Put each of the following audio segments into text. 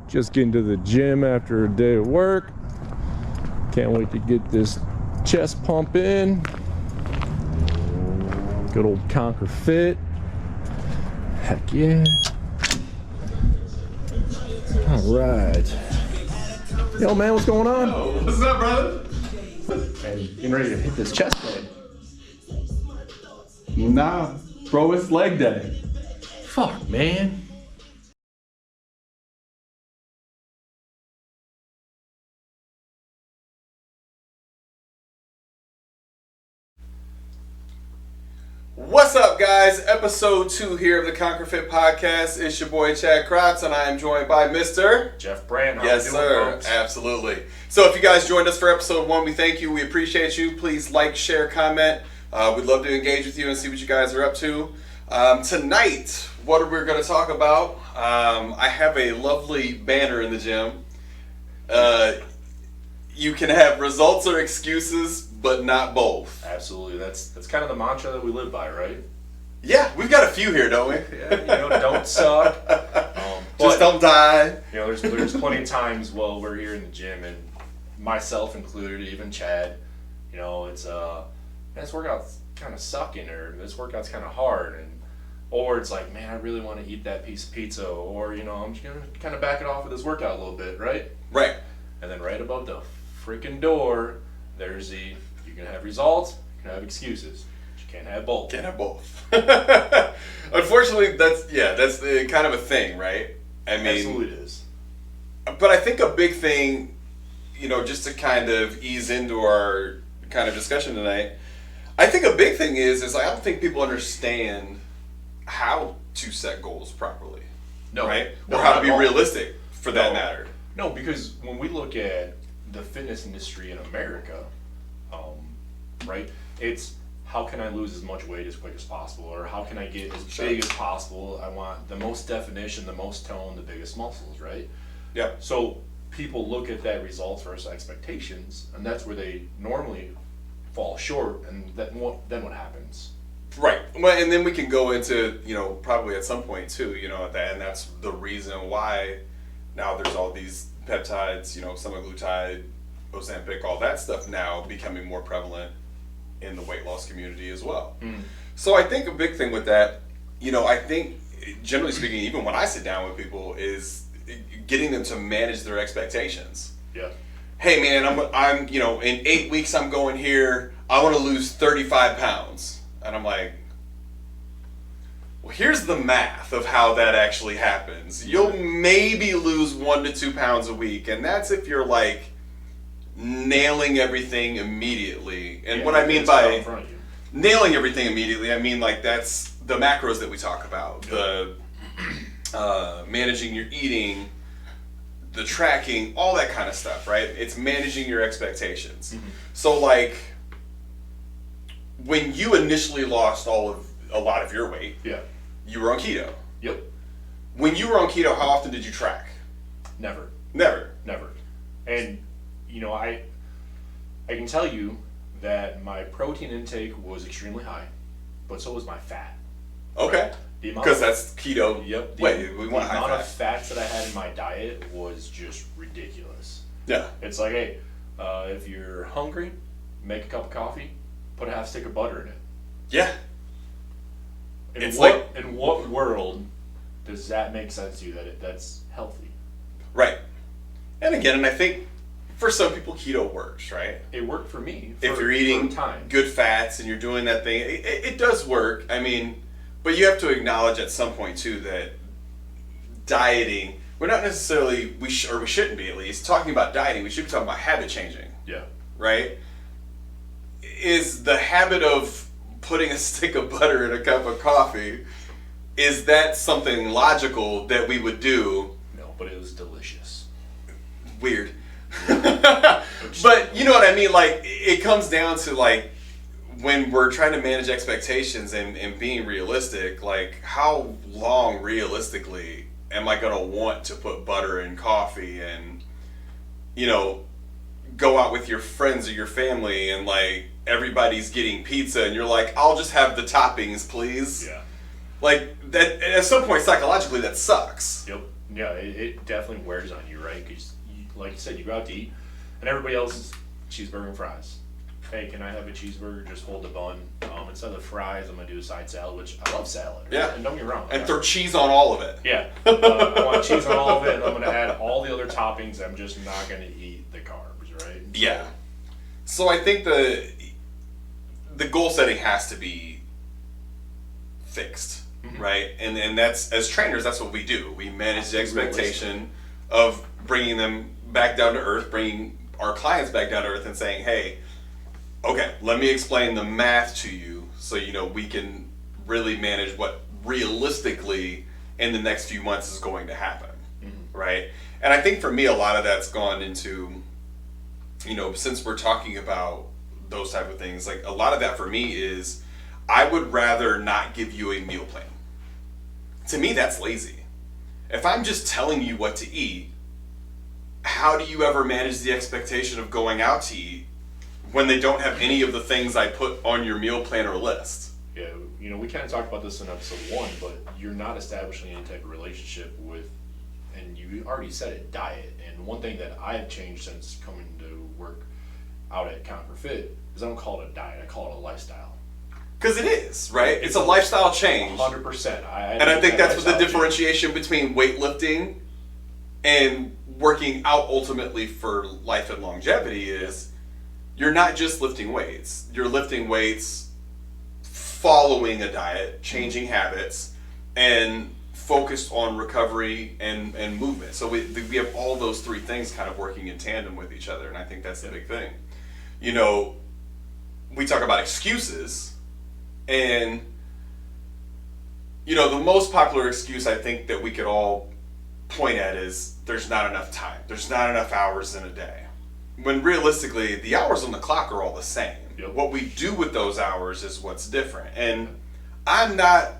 Just getting to the gym after a day of work. Can't wait to get this chest pump in. Good old Konquer fit. Heck yeah. All right. Yo, man, what's going on? Yo, what's up, brother? Hey, getting ready to hit this chest day. Nah, bro, it's leg day. Fuck, man. What's up, guys? Episode 2 here of the Konquer Fit Podcast. It's your boy Chad Kratz, and I am joined by Mr. Jeff Brand. Yes, sir. Folks? Absolutely. So if you guys joined us for episode 1, we thank you. We appreciate you. Please like, share, comment. We'd love to engage with you and see what you guys are up to. Tonight, what are we going to talk about? I have a lovely banner in the gym. You can have results or excuses, but not both. Absolutely. That's kind of the mantra that we live by, right? Yeah, we've got a few here, don't we? Yeah, don't suck. Just don't die. There's plenty of times while we're here in the gym, and myself included, even Chad, it's this workout's kind of sucking, or this workout's kind of hard, or it's like, man, I really want to eat that piece of pizza, or I'm just gonna kind of back it off with this workout a little bit, right? Right. And then right above the freaking door, there's you can have results, you can have excuses, but you can't have both. Can't have both. Unfortunately, that's the kind of a thing, right? I mean, Absolutely it is. But I think a big thing, just to kind of ease into our kind of discussion tonight, I think a big thing is I don't think people understand how to set goals properly. No. Right? No, or how to not be at all. realistic, for that matter. No, because when we look at the fitness industry in America, right, it's how can I lose as much weight as quick as possible, or how can I get as big as possible? I want the most definition, the most tone, the biggest muscles, right? Yeah. So people look at that results versus expectations, and that's where they normally fall short, and then what happens? Right. Well, and then we can go into, probably at some point too, and that's the reason why now there's all these peptides, semaglutide, Ozempic, all that stuff now becoming more prevalent in the weight loss community as well. Mm. So I think a big thing with that, I think generally speaking, even when I sit down with people, is getting them to manage their expectations. Yeah. Hey man, I'm in 8 weeks I'm going here. I want to lose 35 pounds. And I'm like, well, here's the math of how that actually happens. You'll maybe lose 1 to 2 pounds a week, and that's if you're like nailing everything immediately. And what I mean by nailing everything immediately, I mean like that's the macros that we talk about, the managing your eating, the tracking, all that kind of stuff, right? It's managing your expectations. Mm-hmm. So like when you initially lost a lot of your weight, yeah, you were on keto. Yep. When you were on keto, how often did you track? Never. And I can tell you that my protein intake was extremely high, but so was my fat. Okay. Because that's keto. Yep. We want the high amount fat. of fats that I had in my diet was just ridiculous. Yeah. It's like, hey, if you're hungry, make a cup of coffee, put a half stick of butter in it. Yeah. In what world does that make sense to you that's healthy? Right. And again, I think for some people keto works, right? It worked for me. If you're eating good fats and you're doing that thing, it does work. I mean, but you have to acknowledge at some point too that dieting, we're not necessarily, we shouldn't be at least, talking about dieting, we should be talking about habit changing. Yeah. Right? Is the habit of putting a stick of butter in a cup of coffee, is that something logical that we would do? No, but it was delicious. Weird. But you know what I mean? Like, it comes down to like, when we're trying to manage expectations and being realistic, like how long realistically am I going to want to put butter in coffee and, go out with your friends or your family and like everybody's getting pizza and you're like, I'll just have the toppings, please. Yeah. Like that at some point psychologically that sucks. Yep. Yeah, it definitely wears on you, right? Because, like you said, you go out to eat, and everybody else is cheeseburger and fries. Hey, can I have a cheeseburger? Just hold the bun. Instead of the fries, I'm gonna do a side salad, which I love salad. Right? Yeah. And don't get me wrong. And throw cheese on all of it. Yeah. I want cheese on all of it, and I'm gonna add all the other toppings. I'm just not gonna eat the carbs, right? Yeah. So I think the goal setting has to be fixed, right? And that's, as trainers, that's what we do. We manage the expectation of bringing them back down to earth, bringing our clients back down to earth, and saying, hey, okay, let me explain the math to you so we can really manage what realistically in the next few months is going to happen, right? And I think for me, a lot of that's gone into, since we're talking about those type of things, like a lot of that for me is, I would rather not give you a meal plan. To me, that's lazy. If I'm just telling you what to eat, how do you ever manage the expectation of going out to eat when they don't have any of the things I put on your meal plan or list? Yeah, we kind of talked about this in episode 1, but you're not establishing any type of relationship with, and you already said it, diet. And one thing that I've changed since coming to work out at Konquer Fit is I don't call it a diet, I call it a lifestyle. Because it is, right? It's a lifestyle change. 100%. And I think that's what the differentiation between weightlifting and working out ultimately for life and longevity is. You're not just lifting weights. You're lifting weights, following a diet, changing habits, and focused on recovery and movement. So we have all those three things kind of working in tandem with each other, and I think that's the big thing. We talk about excuses, and the most popular excuse I think that we could all point at is there's not enough time. There's not enough hours in a day. When realistically, the hours on the clock are all the same. Yep. What we do with those hours is what's different. And I'm not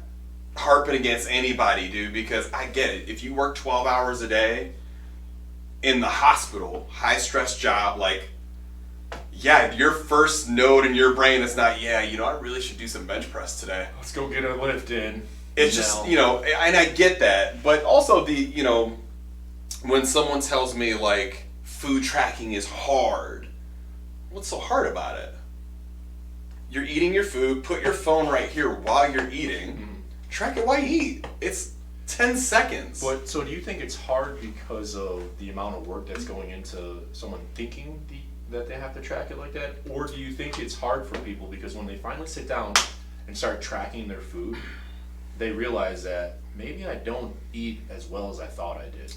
harping against anybody, dude, because I get it. If you work 12 hours a day in the hospital, high stress job, your first node in your brain is not, I really should do some bench press today. Let's go get a lift in. It's just, and I get that. But also when someone tells me food tracking is hard, what's so hard about it? You're eating your food, put your phone right here while you're eating, track it while you eat. It's 10 seconds. But so do you think it's hard because of the amount of work that's going into someone thinking that they have to track it like that? Or do you think it's hard for people because when they finally sit down and start tracking their food, they realize that maybe I don't eat as well as I thought I did?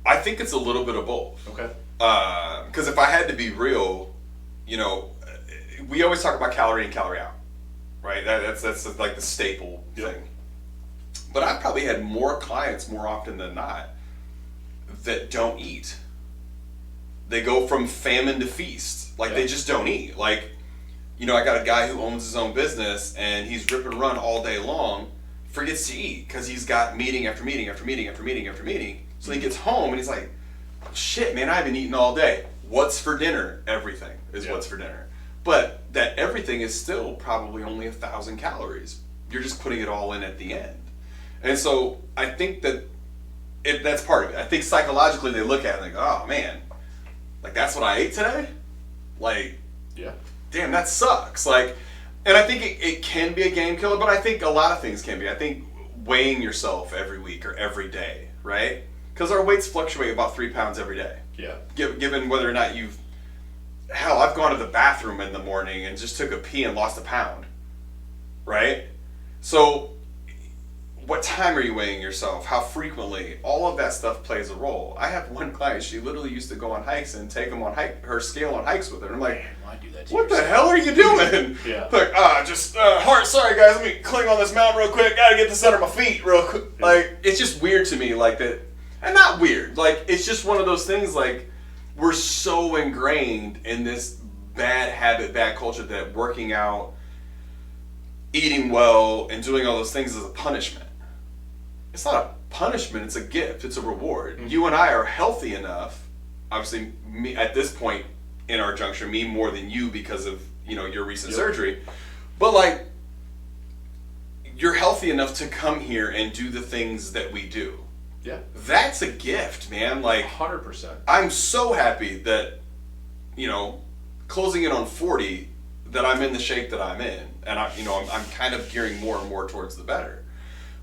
I think it's a little bit of both. Okay. Because if I had to be real, we always talk about calorie in, calorie out, right? That's like the staple thing. But I've probably had more clients more often than not that don't eat. They go from famine to feast. They just don't eat. I got a guy who owns his own business and he's rip and run all day long, forgets to eat because he's got meeting after meeting after meeting after meeting after meeting. So he gets home and he's like, shit, man, I haven't eaten all day. What's for dinner? Everything is what's for dinner. But that everything is still probably only 1,000 calories. You're just putting it all in at the end. And so I think that's part of it. I think psychologically they look at it and they go, oh man, that's what I ate today? Damn, that sucks. And I think it can be a game killer, but I think a lot of things can be. I think weighing yourself every week or every day, right? Because our weights fluctuate about 3 pounds every day. Yeah. Given whether or not I've gone to the bathroom in the morning and just took a pee and lost a pound, right? So what time are you weighing yourself? How frequently? All of that stuff plays a role. I have one client, she literally used to go on hikes and take them on her scale on hikes with her. And I'm like, man, why do that to what yourself? the hell are you doing? Yeah. Heart, sorry guys, let me cling on this mountain real quick. Gotta get this under my feet real quick. Yeah. It's just weird to me that. And not weird, it's just one of those things, we're so ingrained in this bad habit, bad culture that working out, eating well, and doing all those things is a punishment. It's not a punishment, it's a gift, it's a reward. Mm-hmm. You and I are healthy enough, obviously me at this point in our juncture, me more than you because of, your recent surgery, but you're healthy enough to come here and do the things that we do. Yeah. That's a gift, man. Like 100%. I'm so happy that, closing in on 40, that I'm in the shape that I'm in, and I'm kind of gearing more and more towards the better.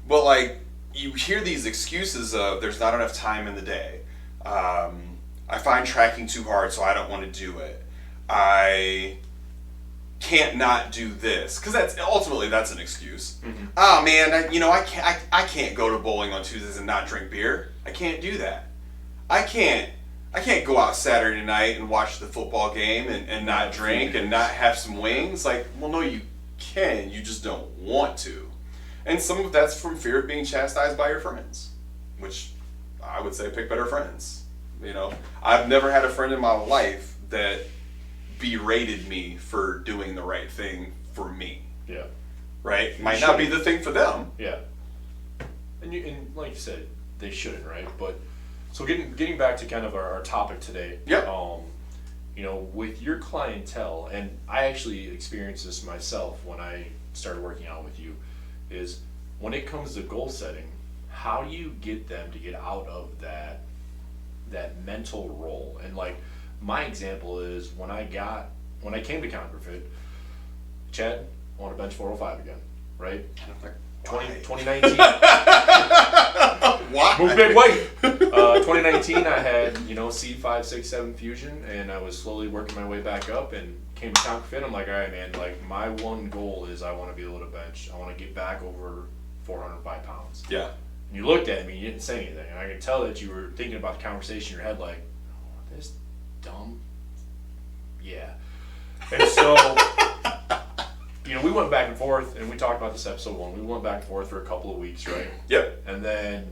But like, you hear these excuses of there's not enough time in the day. I find tracking too hard, so I don't want to do it. I can't not do this because that's an excuse. Mm-hmm. Oh man, I can't go to bowling on Tuesdays and not drink beer. I can't do that. I can't go out Saturday night and watch the football game and not drink and not have some wings. Like, well, no, you can. You just don't want to. And some of that's from fear of being chastised by your friends, which I would say pick better friends. I've never had a friend in my life that berated me for doing the right thing for me. Yeah. Right? Might not be the thing for them. Yeah. And like you said, they shouldn't, right? But so getting back to kind of our topic today. Yep. With your clientele, and I actually experienced this myself when I started working out with you, is when it comes to goal setting, how do you get them to get out of that mental role? And like my example is when I came to Konquer Fit, Chad, I want to bench 405 again, right? 2019. Why? Move big weight. 2019, I had C5, 6, 7 fusion, and I was slowly working my way back up, and came to Konquer Fit. I'm like, all right, man. Like my one goal is I want to be able to bench. I want to get back over 405 pounds. Yeah. And you looked at me, you didn't say anything, and I could tell that you were thinking about the conversation in your head, like, oh, this dumb. Yeah. And so, we went back and forth, and we talked about this episode 1. We went back and forth for a couple of weeks, right? Yep. And then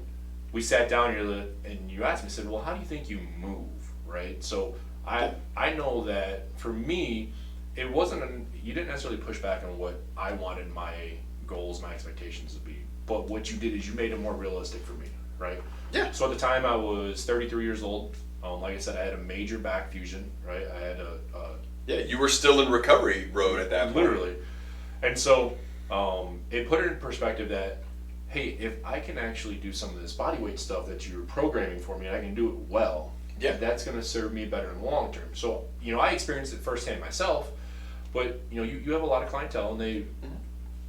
we sat down here, and you asked me, said, well, how do you think you move, right? So I know that for me, it wasn't, you didn't necessarily push back on what I wanted my goals, my expectations to be. But what you did is you made it more realistic for me, right? Yeah. So at the time I was 33 years old. Like I said, I had a major back fusion, right? I had yeah, you were still in recovery road at that point. Literally. And so it put it in perspective that, hey, if I can actually do some of this body weight stuff that you're programming for me and I can do it well, yeah, that's going to serve me better in the long term. So, I experienced it firsthand myself, but, you have a lot of clientele and they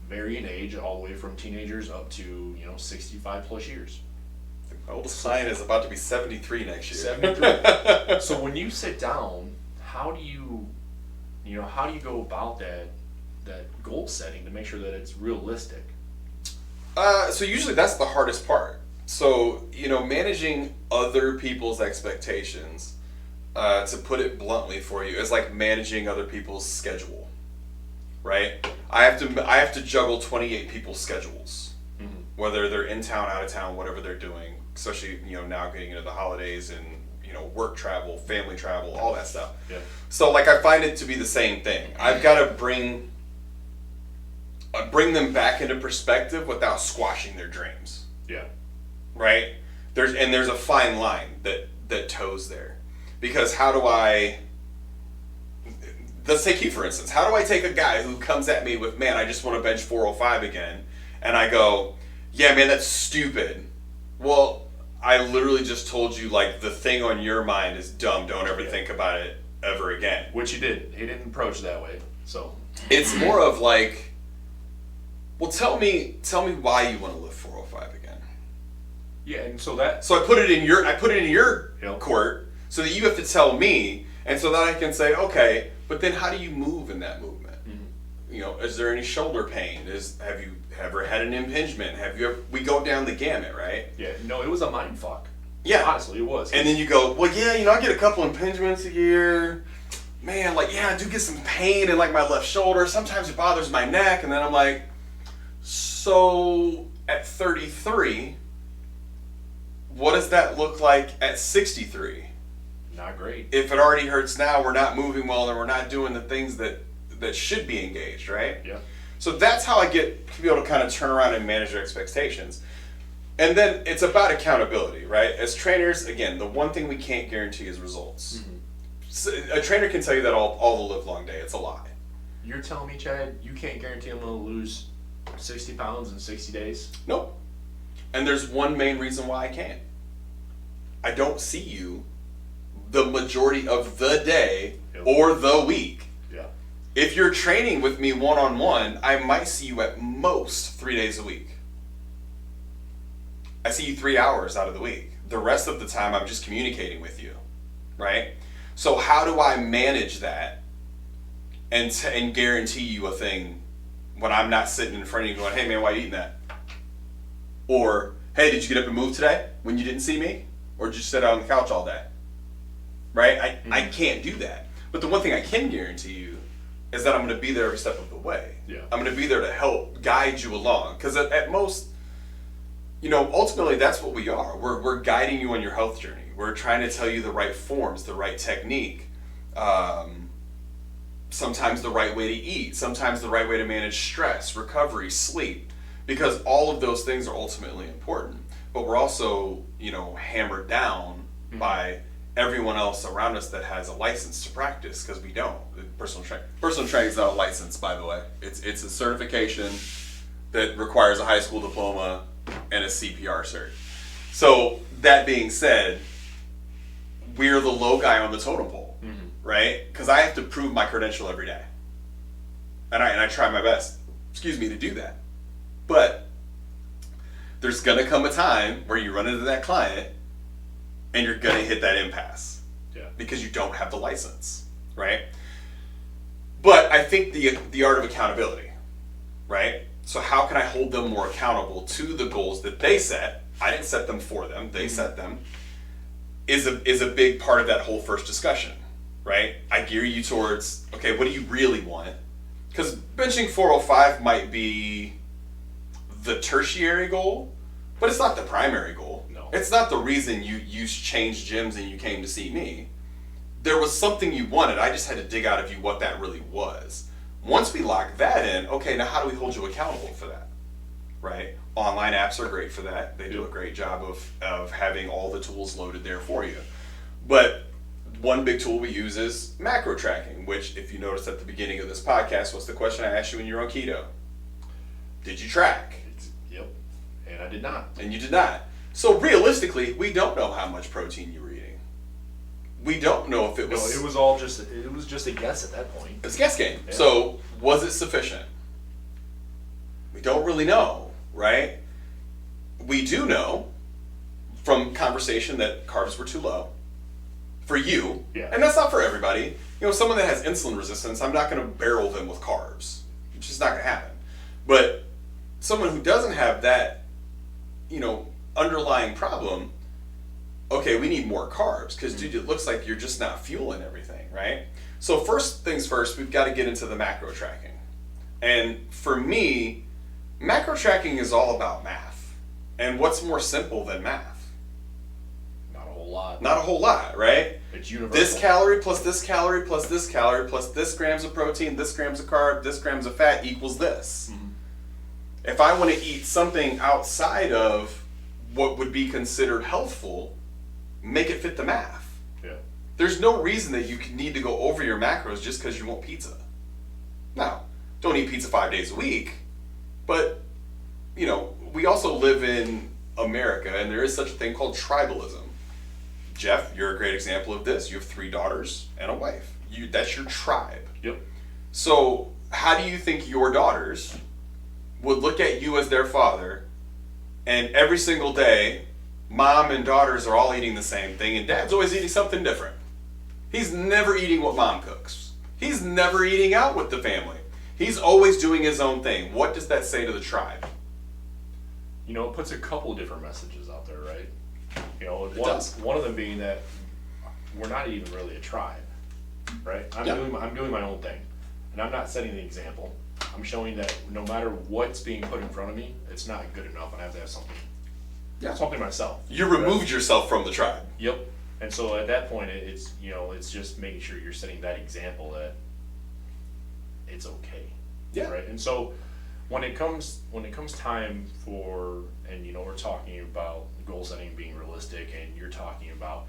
vary in age all the way from teenagers up to, 65 plus years. My oldest client is about to be 73 next year. 73. So when you sit down, how do you go about that goal setting to make sure that it's realistic? So usually that's the hardest part. So, managing other people's expectations, to put it bluntly for you, is like managing other people's schedule, right? I have to juggle 28 people's schedules, whether they're in town, out of town, whatever they're doing, especially, now getting into the holidays and, work travel, family travel, all that stuff. Yeah. So, like, I find it to be the same thing. I've got to bring them back into perspective without squashing their dreams. Yeah. Right? There's a fine line that toes there. Because let's take you for instance. How do I take a guy who comes at me with, man, I just want to bench 405 again, and I go, yeah, man, that's stupid. Well, I literally just told you, like, the thing on your mind is dumb. Don't ever think about it ever again. Which he did. He didn't approach it that way. So it's more of like, well, tell me why you want to lift 405 again. Yeah, and so I put it in your court, so that you have to tell me, and so that I can say, okay, but then how do you move in that movement? Is there any shoulder pain? Have you ever had an impingement? We go down the gamut, right? Yeah, no, it was a mind fuck. Yeah. Honestly, it was. And then you go, well, yeah, I get a couple impingements a year. Man, like, yeah, I do get some pain in, like, my left shoulder. Sometimes it bothers my neck. And then I'm like, so at 33, what does that look like at 63? Not great. If it already hurts now, we're not moving well, and we're not doing the things that should be engaged, right? Yeah. So that's how I get to be able to kind of turn around and manage their expectations. And then it's about accountability, right? As trainers, again, the one thing we can't guarantee is results. Mm-hmm. So a trainer can tell you that all the live long day. It's a lie. You're telling me, Chad, you can't guarantee I'm going to lose 60 pounds in 60 days? Nope. And there's one main reason why I can't. I don't see you the majority of the day Yep. or the week. Yeah. If you're training with me one-on-one, I might see you at most 3 days a week. I see you 3 hours out of the week. The rest of the time, I'm just communicating with you, right? So how do I manage that and guarantee you a thing when I'm not sitting in front of you going, hey man, why are you eating that? Or, hey, did you get up and move today when you didn't see me? Or did you sit out on the couch all day? Right? I can't do that. But the one thing I can guarantee you is that I'm going to be there every step of the way. Yeah. I'm going to be there to help guide you along. Because at most, ultimately that's what we are. We're guiding you on your health journey. We're trying to tell you the right forms, the right technique, sometimes the right way to eat, sometimes the right way to manage stress, recovery, sleep, because all of those things are ultimately important. But we're also, hammered down by everyone else around us that has a license to practice, because we don't. Personal training is not a license, by the way. It's a certification that requires a high school diploma and a CPR cert. So that being said, we're the low guy on the totem pole, right? Because I have to prove my credential every day, and I try my best, to do that. But there's gonna come a time where you run into that client, and you're gonna hit that impasse, because you don't have the license, right? But I think the art of accountability, right? So how can I hold them more accountable to the goals that they set? I didn't set them for them; they set them. Is a big part of that whole first discussion, right? I gear you towards, okay, what do you really want? Because benching 405 might be the tertiary goal, but it's not the primary goal. No. It's not the reason you changed gyms and you came to see me. There was something you wanted. I just had to dig out of you what that really was. Once we lock that in, okay, now how do we hold you accountable for that, right? Online apps are great for that. They do a great job of having all the tools loaded there for you. But one big tool we use is macro tracking, which, if you noticed at the beginning of this podcast, was the question I asked you when you were on keto. Did you track? Yep. And I did not. And you did not. So realistically, we don't know how much protein you were eating. We don't know if it was... No, it was just a guess at that point. It's a guess game. Yeah. So was it sufficient? We don't really know. Right? We do know from conversation that carbs were too low for you. Yeah. And that's not for everybody. Someone that has insulin resistance, I'm not going to barrel them with carbs. It's just not going to happen. But someone who doesn't have that, underlying problem, okay, we need more carbs because, dude, it looks like you're just not fueling everything, right? So first things first, we've got to get into the macro tracking. And for me, macro tracking is all about math. And what's more simple than math? Not a whole lot. Not a whole lot, right? It's universal. This calorie plus this calorie plus this calorie plus this grams of protein, this grams of carb, this grams of fat equals this. If I want to eat something outside of what would be considered healthful, make it fit the math. Yeah. There's no reason that you need to go over your macros just because you want pizza. Now, don't eat pizza 5 days a week. But, we also live in America, and there is such a thing called tribalism. Jeff, you're a great example of this. You have 3 daughters and a wife. That's your tribe. Yep. So how do you think your daughters would look at you as their father, and every single day, mom and daughters are all eating the same thing, and dad's always eating something different? He's never eating what mom cooks. He's never eating out with the family. He's always doing his own thing. What does that say to the tribe? It puts a couple different messages out there, right? does. One of them being that we're not even really a tribe, right? I'm doing my own thing, and I'm not setting the example. I'm showing that no matter what's being put in front of me, it's not good enough, and I have to have something myself. You removed yourself from the tribe. Yep. And so at that point, it's just making sure you're setting that example that it's okay. Yeah. Right. And so when it comes time for, and we're talking about goal setting being realistic, and you're talking about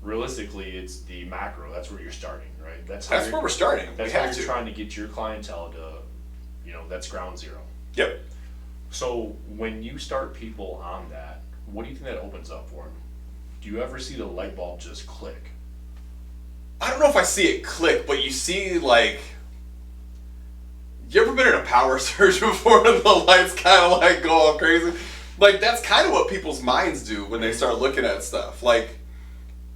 realistically, it's the macro. That's where you're starting, right? That's where we're starting. That's how you're trying to get your clientele to, that's ground zero. do you ever see the light bulb just click? I don't know if I see it click, but you see, like, you ever been in a power surge before and the lights kind of like go all crazy? Like, that's kind of what people's minds do when they start looking at stuff. Like,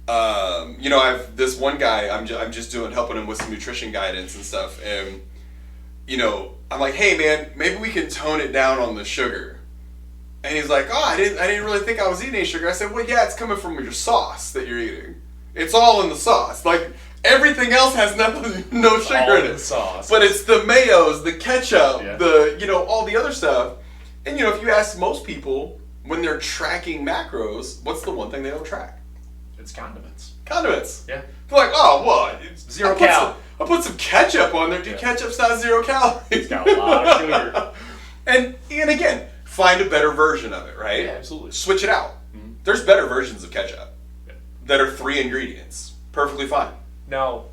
you know, I've this one guy, I'm just helping him with some nutrition guidance and stuff, and you know, I'm like, hey man, maybe we can tone it down on the sugar. And he's like, oh, I didn't really think I was eating any sugar. I said, well, yeah, it's coming from your sauce that you're eating. It's all in the sauce. Like, everything else has nothing, no It's sugar all in in it. the sauce. But it's the mayos, the ketchup, Yeah. the, you know, all the other stuff. And, you know, if you ask most people, when they're tracking macros, what's the one thing they don't track? It's condiments. Condiments. Yeah. They're like, oh, what? Zero cal. I put some ketchup on there. Dude, Yeah. ketchup's not 0 calories. It's got a lot of sugar. And again, find a better version of it, right? Yeah, absolutely. Switch it out. Mhm. There's better versions of ketchup Yeah. that are 3 ingredients. Perfectly fine. Now,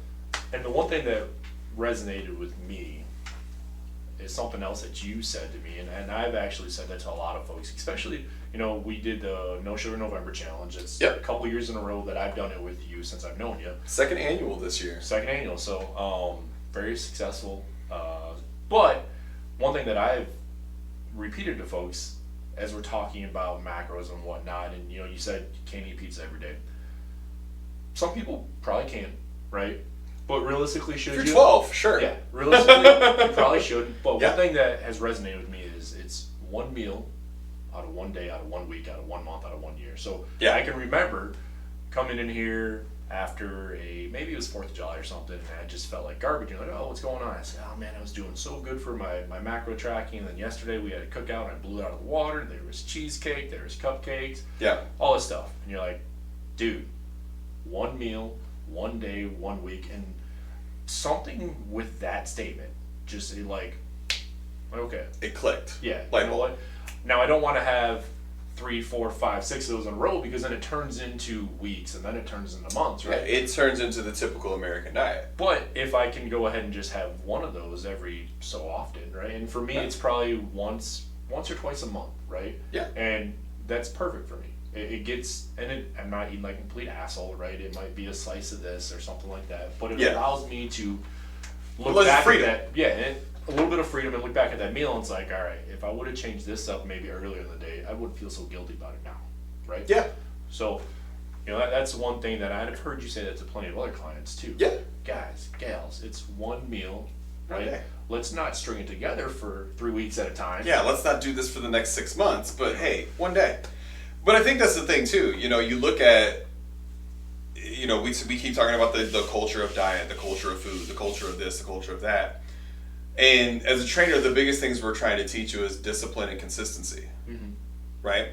and the one thing that resonated with me is something else that you said to me, and I've actually said that to a lot of folks, especially, you know, we did the No Sugar November Challenge. It's Yep. a couple years in a row that I've done it with you since I've known you. 2nd annual this year. Second annual, so very successful. But one thing that I've repeated to folks as we're talking about macros and whatnot, and you know, you said you can't eat pizza every day. Some people probably can, right? But realistically, should If you? you're 12, sure. Yeah, realistically, you probably shouldn't. But Yeah. one thing that has resonated with me is it's one meal out of one day, out of 1 week, out of 1 month, out of 1 year. So Yeah. I can remember coming in here after maybe it was 4th of July or something, and I just felt like garbage. You're like, oh, what's going on? I said, oh man, I was doing so good for my macro tracking, and then yesterday we had a cookout and I blew it out of the water. There was cheesecake, there was cupcakes, Yeah. all this stuff. And you're like, dude, one meal, 1 day, 1 week, and something with that statement just okay, It clicked. yeah, Light you know bulb. what? Now I don't want to have 3, 4, 5, 6 of those in a row, because then it turns into weeks and then it turns into months, Yeah, right? it turns into the typical American diet. But if I can go ahead and just have one of those every so often, right? And for me, Yeah. it's probably once or twice a month, right? Yeah. And that's perfect for me. It gets, I'm not eating like a complete asshole, right? It might be a slice of this or something like that, but it Yeah. allows me to look Well, there's back freedom. at that, yeah, and a little bit of freedom, and look back at that meal, and it's like, all right, if I would have changed this up maybe earlier in the day, I wouldn't feel so guilty about it now, right? Yeah. So, you know, that's one thing that I've heard you say that to plenty of other clients too. Yeah. Guys, gals, it's one meal, right? Okay. Let's not string it together for 3 weeks at a time. Yeah, let's not do this for the next 6 months, but hey, 1 day. But I think that's the thing too. You know, you look at, you know, we keep talking about the culture of diet, the culture of food, the culture of this, the culture of that. And as a trainer, the biggest things we're trying to teach you is discipline and consistency, Mhm. right?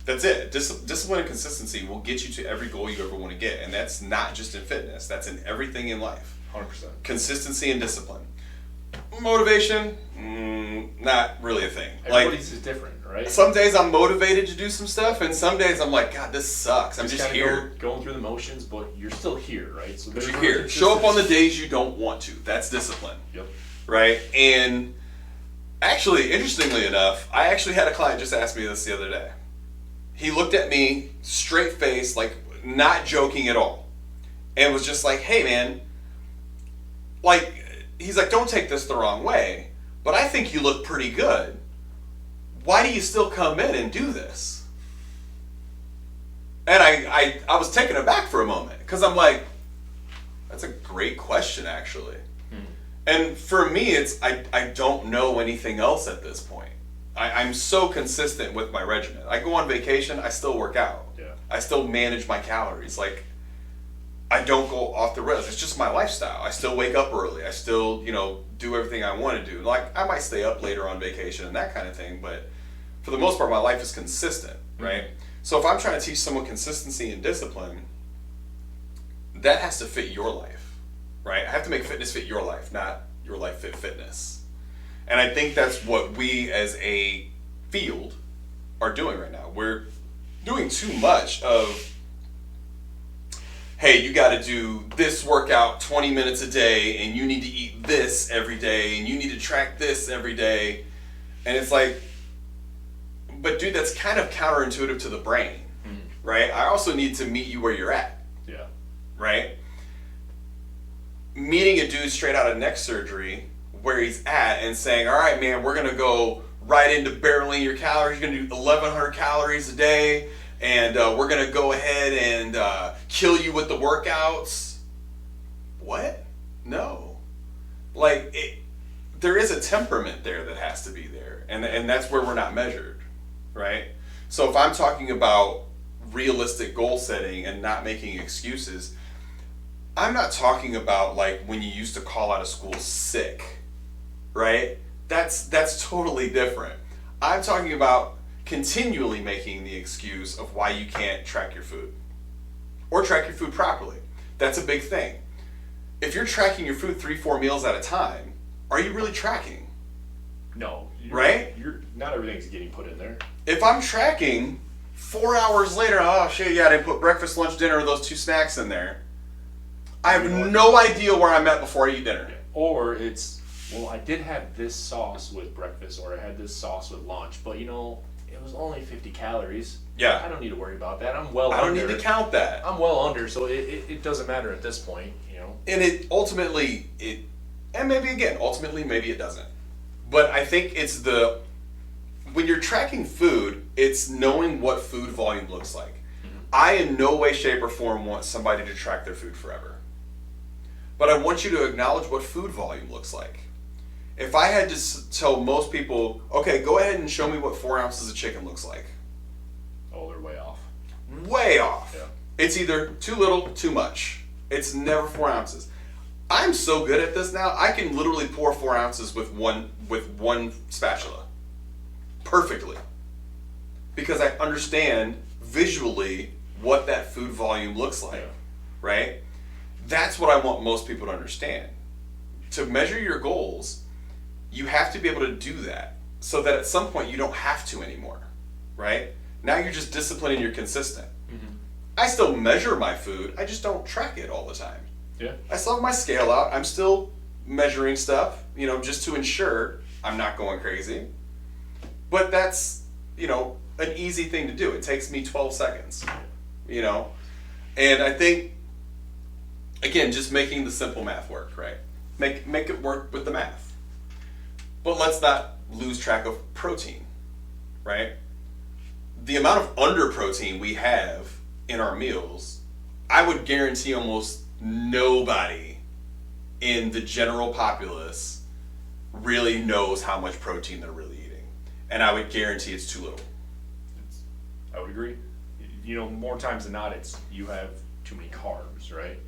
That's it. Discipline and consistency will get you to every goal you ever want to get. And that's not just in fitness, that's in everything in life. 100%. Consistency and discipline. Motivation, not really a thing. Everybody's is different, right? Some days I'm motivated to do some stuff, and some days I'm like, God, this sucks. I'm just kinda here. going through the motions, but you're still here, right? So But there's you're no here. Show up on the consistency. days you don't want to. That's discipline, Yep. right? And actually, interestingly enough, I actually had a client just ask me this the other day. He looked at me straight face, like not joking at all, and was just like, hey man, like, he's like, don't take this the wrong way, but I think you look pretty good. Why do you still come in and do this? And I was taken aback for a moment, because I'm like, that's a great question, actually. And for me, it's I don't know anything else at this point. I'm so consistent with my regimen. I go on vacation, I still work out. Yeah. I still manage my calories. Like, I don't go off the rails. It's just my lifestyle. I still wake up early. I still, you know, do everything I want to do. Like, I might stay up later on vacation and that kind of thing, but for the most part, my life is consistent, right? So if I'm trying to teach someone consistency and discipline, that has to fit your life, right? I have to make fitness fit your life, not your life fit fitness. And I think that's what we as a field are doing right now. We're doing too much of, hey, you got to do this workout 20 minutes a day, and you need to eat this every day, and you need to track this every day. And it's like, but dude, that's kind of counterintuitive to the brain, right? I also need to meet you where you're at, Yeah. right? Meeting a dude straight out of neck surgery where he's at and saying, all right, man, we're going to go right into barreling your calories. You're going to do 1,100 calories a day, and we're going to go ahead and kill you with the workouts. What? No. Like, there is a temperament there that has to be there, and that's where we're not measured, right? So if I'm talking about realistic goal setting and not making excuses, I'm not talking about like when you used to call out of school sick, right? That's totally different. I'm talking about continually making the excuse of why you can't track your food or track your food properly. That's a big thing. If you're tracking your food 3-4 meals at a time, are you really tracking? No. Right? Not everything's getting put in there. If I'm tracking 4 hours later, oh shit, yeah, I didn't put breakfast, lunch, dinner, those 2 snacks in there. I have no idea where I'm at before I eat dinner. Yeah. Or it's, well, I did have this sauce with breakfast, or I had this sauce with lunch, but it was only 50 calories. Yeah. I don't need to worry about that. I'm well I don't under. need to count that. I'm well under, so it doesn't matter at this point, And it ultimately, and maybe again, ultimately maybe it doesn't. But I think it's when you're tracking food, it's knowing what food volume looks like. Mm-hmm. I in no way, shape, or form want somebody to track their food forever. But I want you to acknowledge what food volume looks like. If I had to tell most people, okay, go ahead and show me what 4 ounces of chicken looks like. Oh, they're way off. Way off. Yeah. It's either too little, too much. It's never 4 ounces. I'm so good at this now, I can literally pour 4 ounces with one spatula. Perfectly. Because I understand visually what that food volume looks like. Yeah. Right? That's what I want most people to understand. To measure your goals, you have to be able to do that so that at some point you don't have to anymore. Right? Now you're just disciplined and you're consistent. Mm-hmm. I still measure my food, I just don't track it all the time. Yeah. I still have my scale out. I'm still measuring stuff, just to ensure I'm not going crazy. But that's, an easy thing to do. It takes me 12 seconds, And I think, again, just making the simple math work, right? Make it work with the math. But let's not lose track of protein, right? The amount of underprotein we have in our meals, I would guarantee almost nobody in the general populace really knows how much protein they're really eating. And I would guarantee it's too little. I would agree. More times than not, it's you have too many carbs, right?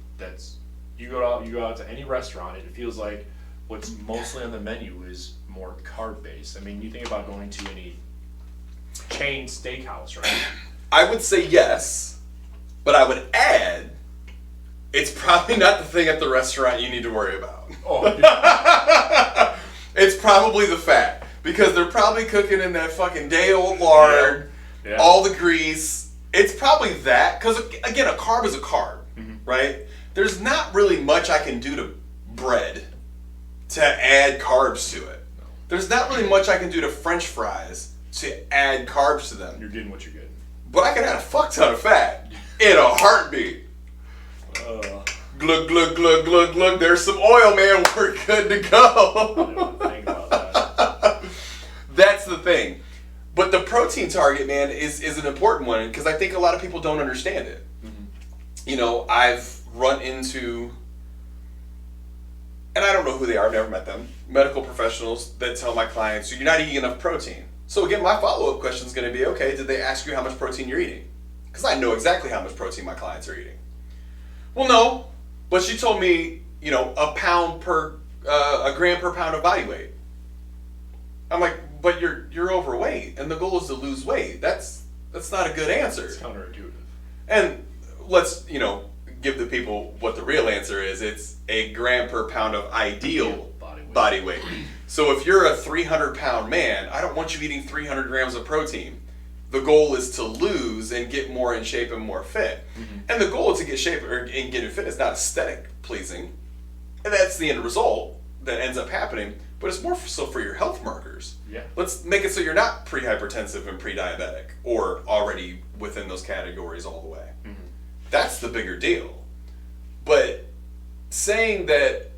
You go out to any restaurant, and it feels like what's mostly on the menu is more carb based. I mean, you think about going to any chain steakhouse, right? I would say yes, but I would add, it's probably not the thing at the restaurant you need to worry about. Oh, It's probably the fat. Because they're probably cooking in that fucking day-old lard, yeah. All the grease. It's probably that. Because, again, a carb is a carb, right? There's not really much I can do to bread to add carbs to it. No. There's not really much I can do to French fries to add carbs to them. You're getting what you're getting. But I can add a fuck ton of fat in a heartbeat. Glug, glug, glug, glug, glug. There's some oil, man. We're good to go. I didn't think about that. That's the thing. But the protein target, man, is an important one because I think a lot of people don't understand it. Mm-hmm. I've run into, and I don't know who they are, I've never met them, medical professionals that tell my clients, you're not eating enough protein. So again, my follow-up question is going to be, okay, did they ask you how much protein you're eating? Because I know exactly how much protein my clients are eating. Well, no, but she told me, a gram per pound of body weight. I'm like, but you're overweight, and the goal is to lose weight. That's not a good answer. It's counterintuitive. And let's, give the people what the real answer is. It's a gram per pound of ideal body weight. So if you're a 300-pound man, I don't want you eating 300 grams of protein. The goal is to lose and get more in shape and more fit. Mm-hmm. And the goal to get shape and get in fit is not aesthetic pleasing. And that's the end result that ends up happening. but it's more so for your health markers. Yeah. Let's make it so you're not pre-hypertensive and pre-diabetic or already within those categories all the way. Mm-hmm. That's the bigger deal. But saying that,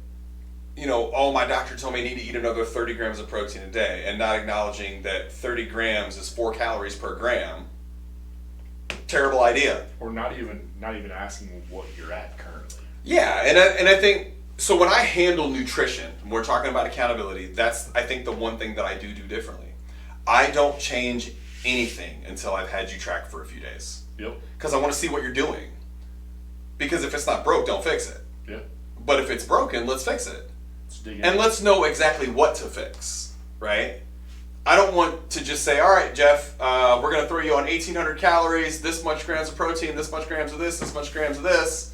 oh, my doctor told me I need to eat another 30 grams of protein a day, and not acknowledging that 30 grams is 4 calories per gram, terrible idea. Or not even asking what you're at currently. Yeah, and I think, so when I handle nutrition, when we're talking about accountability, that's, I think, the one thing that I do differently. I don't change anything until I've had you track for a few days. Yep. Because I want to see what you're doing. Because if it's not broke, don't fix it. Yeah. But if it's broken, let's fix it. Let's dig in. And let's know exactly what to fix, right? I don't want to just say, all right, Jeff, we're going to throw you on 1,800 calories, this much grams of protein, this much grams of this much grams of this.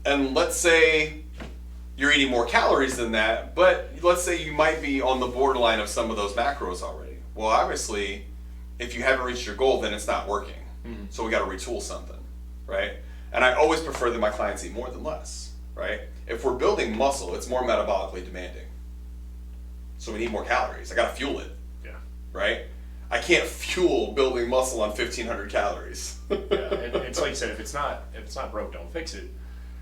And let's say you're eating more calories than that, but let's say you might be on the borderline of some of those macros already. Well, obviously, if you haven't reached your goal, then it's not working. Mm-hmm. So we got to retool something, right? And I always prefer that my clients eat more than less, right? If we're building muscle, it's more metabolically demanding. So we need more calories. I got to fuel it. Yeah. Right? I can't fuel building muscle on 1,500 calories. Yeah, and it's like you said, if it's not broke, don't fix it.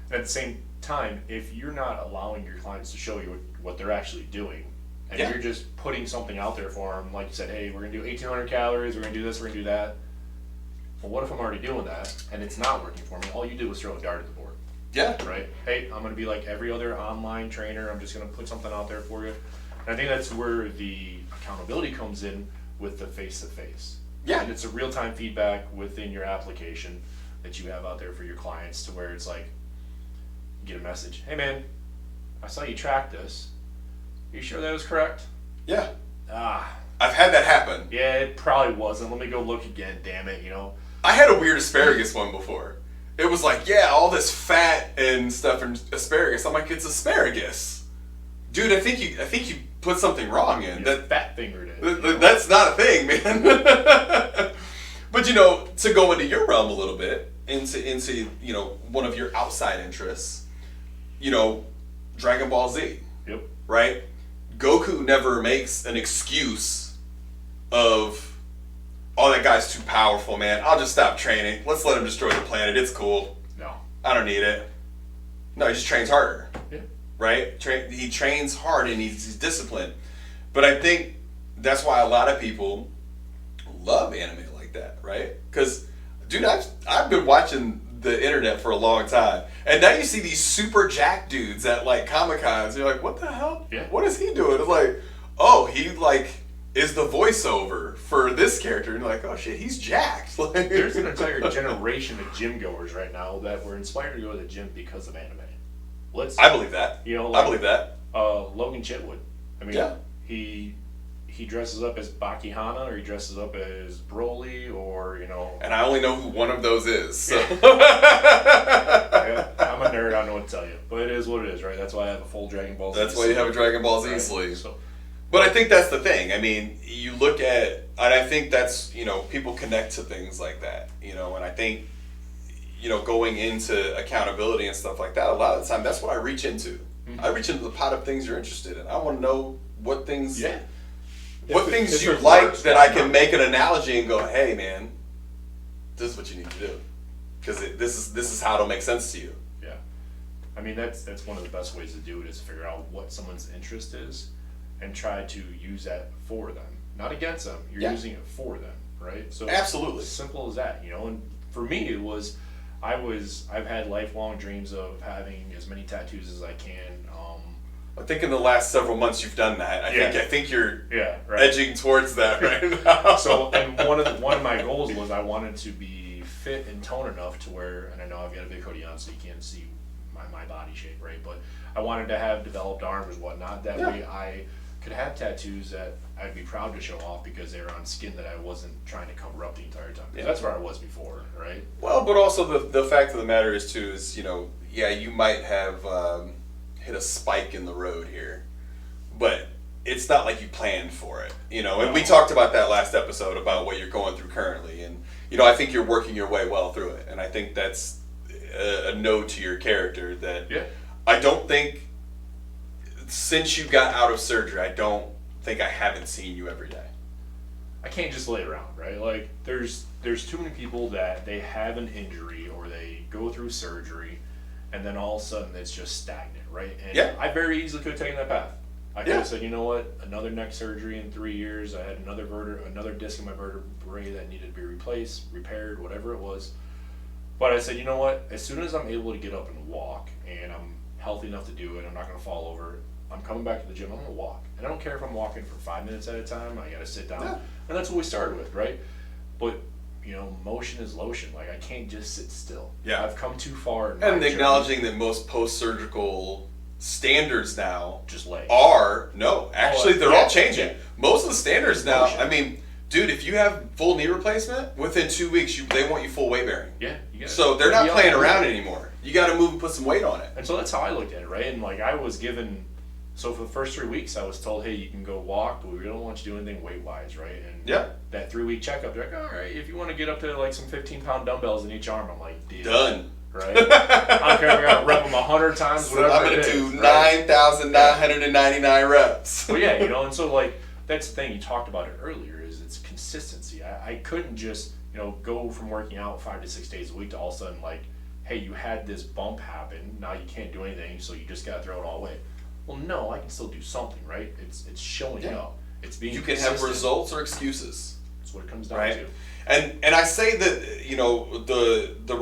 And at the same time, if you're not allowing your clients to show you what they're actually doing, and Yeah. you're just putting something out there for them, like you said, hey, we're gonna do 1,800 calories, we're gonna do this, we're gonna do that. Well, what if I'm already doing that and it's not working for me? All you do is throw a dart at the board, Yeah. right? Hey, I'm gonna be like every other online trainer. I'm just gonna put something out there for you. And I think that's where the accountability comes in with the face-to-face. Yeah. And it's a real-time feedback within your application that you have out there for your clients, to where it's like, you get a message, hey man, I saw you track this. Are you sure that was correct? Yeah. Ah, I've had that happen. yeah, it probably wasn't. Let me go look again, damn it, I had a weird asparagus one before. It was like, yeah, all this fat and stuff in asparagus. I'm like, it's asparagus. Dude, I think you put something wrong in. That fat fingered it. That's not a thing, man. But to go into your realm a little bit, into one of your outside interests, Dragon Ball Z. Yep. Right? Goku never makes an excuse of, oh, that guy's too powerful, man. I'll just stop training. Let's let him destroy the planet. It's cool. No. I don't need it. No, he just trains harder. Yeah. Right? He trains hard and he's disciplined. But I think that's why a lot of people love anime like that, right? Because, dude, I've been watching the internet for a long time, and now you see these super jacked dudes at like Comic-Cons. You're like, what the hell? Yeah. What is he doing? It's like, oh, he is the voiceover for this character, and you're like, oh shit, he's jacked. There's an entire generation of gym goers right now that were inspired to go to the gym because of anime. I believe that. I believe that. Logan Chitwood. I mean, Yeah. he dresses up as Baki Hana, or he dresses up as Broly, or And I only know who one of those is. So. Yeah, I'm a nerd. I don't know what to tell you, but it is what it is, right? That's why I have a full Dragon Ball Z. That's why you have a Dragon Ball Z right? sleeve. So, But I think that's the thing. I mean, you look at, and I think that's, people connect to things like that, and I think, going into accountability and stuff like that, a lot of the time, that's what I reach into. Mm-hmm. I reach into the pot of things you're interested in. I want to know what things, yeah. what things if you it like works, that why I can not? make an analogy and go, hey man, this is what you need to do. Because this is how it'll make sense to you. Yeah, I mean that's one of the best ways to do it, is figure out what someone's interest is, and try to use that for them, not against them. You're Yeah. using it for them, right? So Absolutely. as simple as that, And for me, it was, I've had lifelong dreams of having as many tattoos as I can. I think in the last several months you've done that. I think you're Yeah, right. edging towards that right now. So, and one of my goals was I wanted to be fit and toned enough to where, and I know I've got a big hoodie on, so you can't see my body shape, right? But I wanted to have developed arms and whatnot. That way I could have tattoos that I'd be proud to show off, because they were on skin that I wasn't trying to cover up the entire time. 'Cause that's where I was before, right? Well, but also the fact of the matter is too is, you might have hit a spike in the road here, but it's not like you planned for it, and we talked about that last episode about what you're going through currently, and I think you're working your way well through it, and I think that's a nod to your character that I don't think since you got out of surgery, I don't think I haven't seen you every day. I can't just lay around, right? Like there's too many people that they have an injury or they go through surgery, and then all of a sudden it's just stagnant, right? And Yeah. I very easily could have taken that path. I could Yeah. have said, you know what, another neck surgery in 3 years. I had another disc in my vertebrae that needed to be replaced, repaired, whatever it was. But I said, you know what, as soon as I'm able to get up and walk, and I'm healthy enough to do it, I'm not going to fall over. I'm coming back to the gym. I'm going to walk, and I don't care if I'm walking for 5 minutes at a time. I got to sit down, Yeah. and that's what we started with, right? But motion is lotion. Like I can't just sit still. Yeah. I've come too far. In my And journey. acknowledging that most post-surgical standards now Just lay. actually they're all changing. Yeah. Most of the standards now, Motion. I mean, dude, if you have full knee replacement, within 2 weeks they want you full weight bearing. Yeah. You gotta, So they're not be playing able to around move. anymore. You got to move and put some weight on it. And so that's how I looked at it, right? And like I was given, so for the first 3 weeks, I was told, hey, you can go walk, but we don't want you to do anything weight wise, right? And Yeah. that 3 week checkup, they're like, all right, if you want to get up to like some 15-pound dumbbells in each arm, I'm like, deal. Done. Right? I don't care if I got to rep them 100 times, So whatever I'm it going to is, do right? 9,999 reps. Well, yeah, and so like that's the thing you talked about it earlier is it's consistency. I couldn't just go from working out 5 to 6 days a week to all of a sudden like, hey, you had this bump happen, now you can't do anything, so you just got to throw it all away. Well, no, I can still do something, right? It's showing Yeah. up. It's being You can have consistent. results or excuses. That's what it comes down Right. to. And I say that the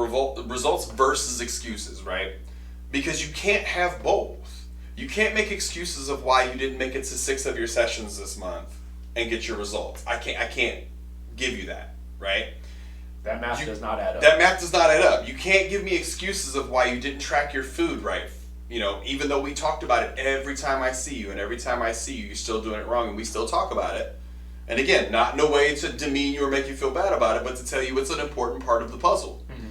results versus excuses, right? Because you can't have both. You can't make excuses of why you didn't make it to 6 of your sessions this month and get your results. I can't give you that, right? That math does not add up. That math does not add up. You can't give me excuses of why you didn't track your food right. Even though we talked about it every time I see you, and every time I see you, you're still doing it wrong, and we still talk about it. And again, not in a way to demean you or make you feel bad about it, but to tell you it's an important part of the puzzle. Mm-hmm.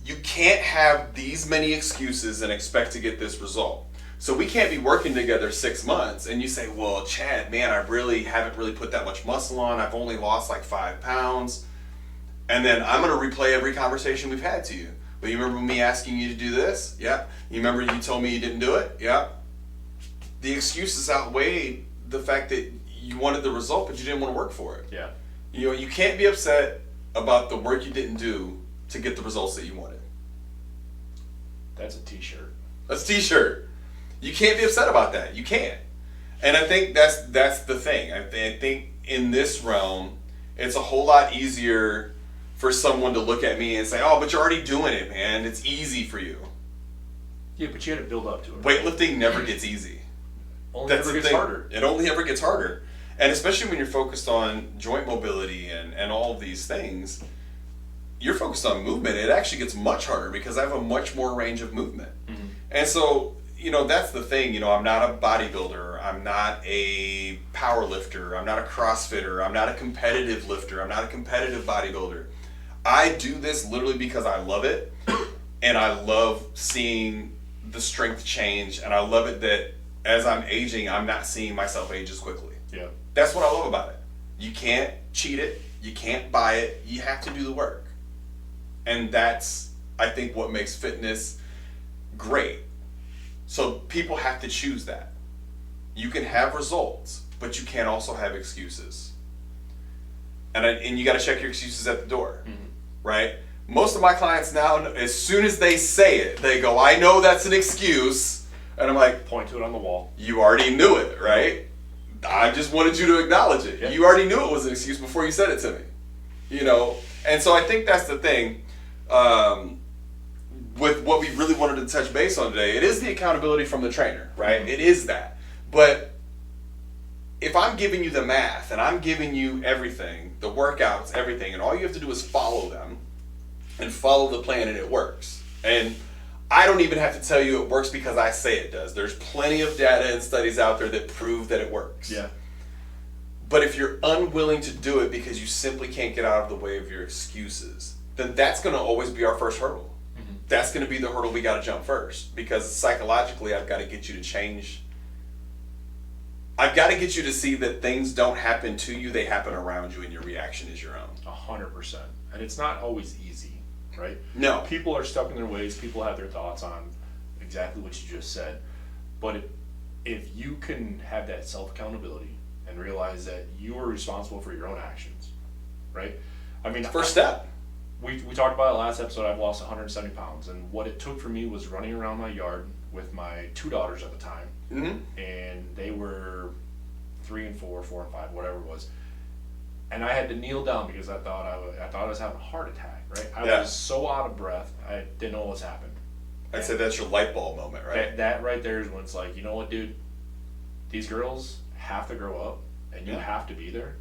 You can't have these many excuses and expect to get this result. So we can't be working together 6 months and you say, well, Chad, man, I really haven't really put that much muscle on. I've only lost like 5 pounds. And then I'm going to replay every conversation we've had to you. Well, you remember me asking you to do this? Yeah. You remember you told me you didn't do it? Yeah. The excuses outweighed the fact that you wanted the result, but you didn't want to work for it. Yeah. You can't be upset about the work you didn't do to get the results that you wanted. That's a t-shirt. That's a t-shirt. You can't be upset about that. You can't. And I think that's the thing. I think in this realm, it's a whole lot easier for someone to look at me and say, oh, but you're already doing it, man. It's easy for you. Yeah, but you had to build up to it. Weightlifting never gets easy. Only That's ever the gets thing. harder. It only ever gets harder. And especially when you're focused on joint mobility and all of these things, you're focused on movement. It actually gets much harder because I have a much more range of movement. Mm-hmm. And so, that's the thing. I'm not a bodybuilder. I'm not a power lifter. I'm not a CrossFitter. I'm not a competitive lifter. I'm not a competitive bodybuilder. I do this literally because I love it. And I love seeing the strength change. And I love it that as I'm aging, I'm not seeing myself age as quickly. Yeah. That's what I love about it. You can't cheat it. You can't buy it. You have to do the work. And that's, I think, what makes fitness great. So people have to choose that. You can have results, but you can also have excuses. And you got to check your excuses at the door, right? Most of my clients now, as soon as they say it, they go, I know that's an excuse. And I'm like, Point to it on the wall. you already knew it, right? I just wanted you to acknowledge it. Yeah. You already knew it was an excuse before you said it to me. And so I think that's the thing. With what we really wanted to touch base on today, it is the accountability from the trainer, right? Mm-hmm. It is that. But if I'm giving you the math and I'm giving you everything, the workouts, everything, and all you have to do is follow them and follow the plan and it works. And I don't even have to tell you it works because I say it does. There's plenty of data and studies out there that prove that it works. Yeah. But if you're unwilling to do it because you simply can't get out of the way of your excuses, then that's going to always be our first hurdle. That's going to be the hurdle we got to jump first, because psychologically I've got to get you to change. I've got to get you to see that things don't happen to you, they happen around you, and your reaction is your own. 100%. And it's not always easy, right? No. People are stuck in their ways. People have their thoughts on exactly what you just said. But if you can have that self accountability and realize that you are responsible for your own actions, right? I mean, First step. We talked about it last episode. I've lost 170 pounds, and what it took for me was running around my yard with my 2 daughters at the time, and they were 3 and 4, 4 and 5, whatever it was. And I had to kneel down because I thought I was having a heart attack. Right? I was so out of breath, I didn't know what was happening. I'd say that's your light bulb moment, right? That right there is when it's like, you know what, dude? These girls have to grow up, and you have to be there.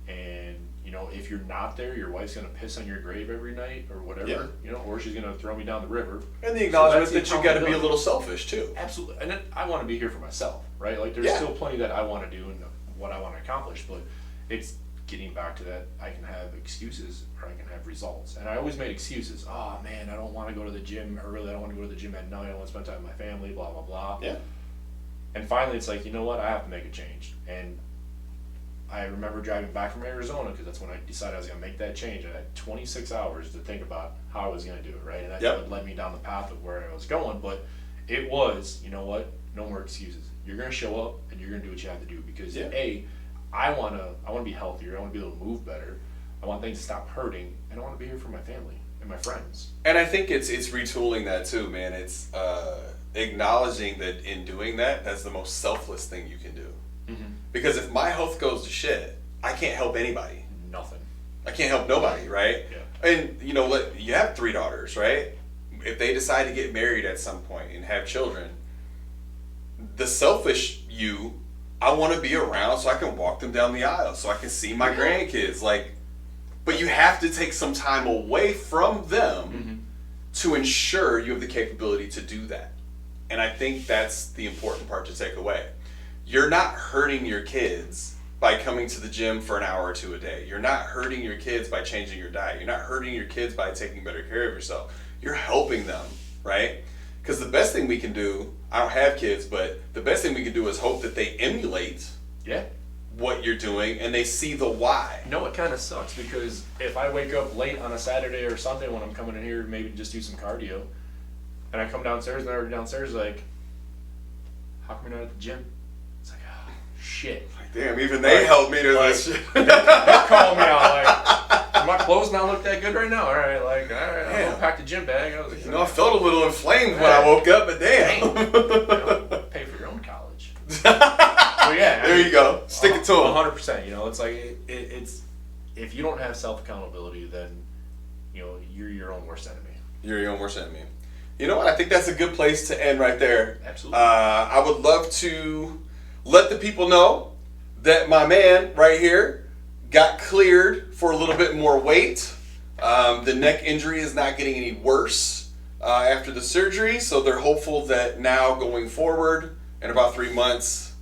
And you know, if you're not there, your wife's gonna piss on your grave every night or whatever, you know, or she's gonna throw me down the river. And the acknowledgement that you got to be a little selfish too. Absolutely, and then I want to be here for myself, right? Like, there's still plenty that I want to do and what I want to accomplish, but it's getting back to that. I can have excuses or I can have results, and I always made excuses. Oh man, I don't want to go to the gym early. I don't want to go to the gym at night. I don't want to spend time with my family. Blah blah blah. Yeah. And finally, it's like, you know what? I have to make a change, and I remember driving back from Arizona because that's when I decided I was going to make that change. I had 26 hours to think about how I was going to do it, right? And that led me down the path of where I was going. But it was, you know what? No more excuses. You're going to show up and you're going to do what you have to do because I want to be healthier. I want to be able to move better. I want things to stop hurting, and I want to be here for my family and my friends. And I think it's retooling that too, man. It's acknowledging that in doing that, that's the most selfless thing you can do. Because if my health goes to shit, I can't help anybody. Nothing. I can't help nobody, right? Yeah. And you know, you have 3 daughters, right? If they decide to get married at some point and have children, the selfish you, I want to be around so I can walk them down the aisle, so I can see my grandkids. Like, but you have to take some time away from them to ensure you have the capability to do that. And I think that's the important part to take away. You're not hurting your kids by coming to the gym for an hour or 2 a day. You're not hurting your kids by changing your diet. You're not hurting your kids by taking better care of yourself. You're helping them, right? Because the best thing we can do, I don't have kids, but the best thing we can do is hope that they emulate what you're doing and they see the why. You know, it kind of sucks because if I wake up late on a Saturday or Sunday when I'm coming in here, maybe just do some cardio, and I come downstairs and they're already downstairs like, how come you're not at the gym? It's like, oh, shit. Like, damn, even they helped me to this shit. They call me out like, do my clothes not look that good right now? All right, I'm gonna pack the gym bag. I was like, I felt a little inflamed when I woke up, but damn. Pay for your own college. Well, there you go. Stick it to them. 100%. You know, it's like it's if you don't have self accountability, then you know you're your own worst enemy. You're your own worst enemy. You know what? I think that's a good place to end right there. Absolutely. I would love to let the people know that my man right here got cleared for a little bit more weight. The neck injury is not getting any worse after the surgery, so they're hopeful that now going forward in about 3 months,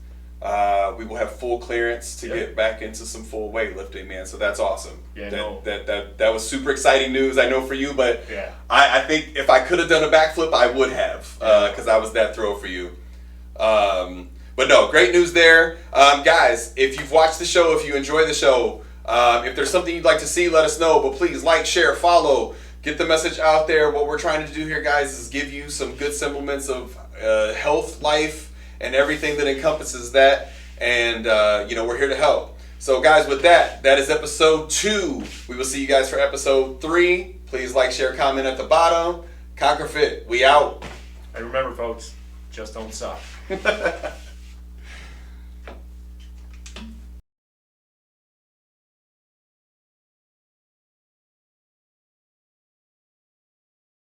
we will have full clearance to get back into some full weightlifting, man. So that's awesome. Yeah, that was super exciting news, I know for you, but I think if I could have done a backflip, I would have, because I was that throw for you. But no, great news there. Guys, if you've watched the show, if you enjoy the show, if there's something you'd like to see, let us know. But please like, share, follow, get the message out there. What we're trying to do here, guys, is give you some good semblance of health, life, and everything that encompasses that. And, we're here to help. So, guys, with that is episode 2. We will see you guys for episode 3. Please like, share, comment at the bottom. Konquer Fit, we out. And remember, folks, just don't suck.